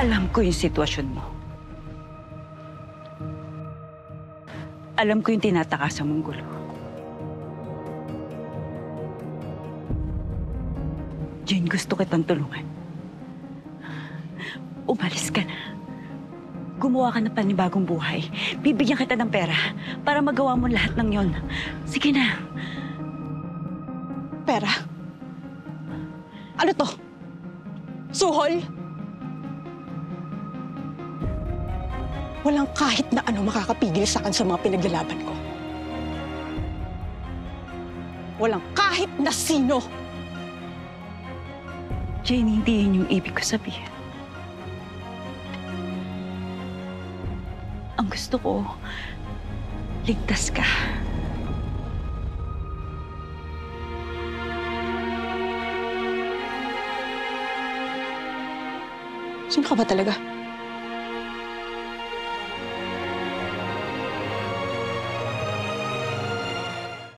Alam ko yung sitwasyon mo. Alam ko yung tinatakasan mong gulo. Jane, gusto kitang tulungan. Umalis ka na. Gumawa ka ng panibagong buhay. Bibigyan kita ng pera para magawa mo lahat ng yon. Sige na. Pera? Ano to? Suhol? Walang kahit na ano makakapigil sa akin sa mga pinaglalaban ko. Walang kahit na sino. Jane, hindi yun yung ibig ko sabihin. Ang gusto ko, ligtas ka. Sino ka ba talaga?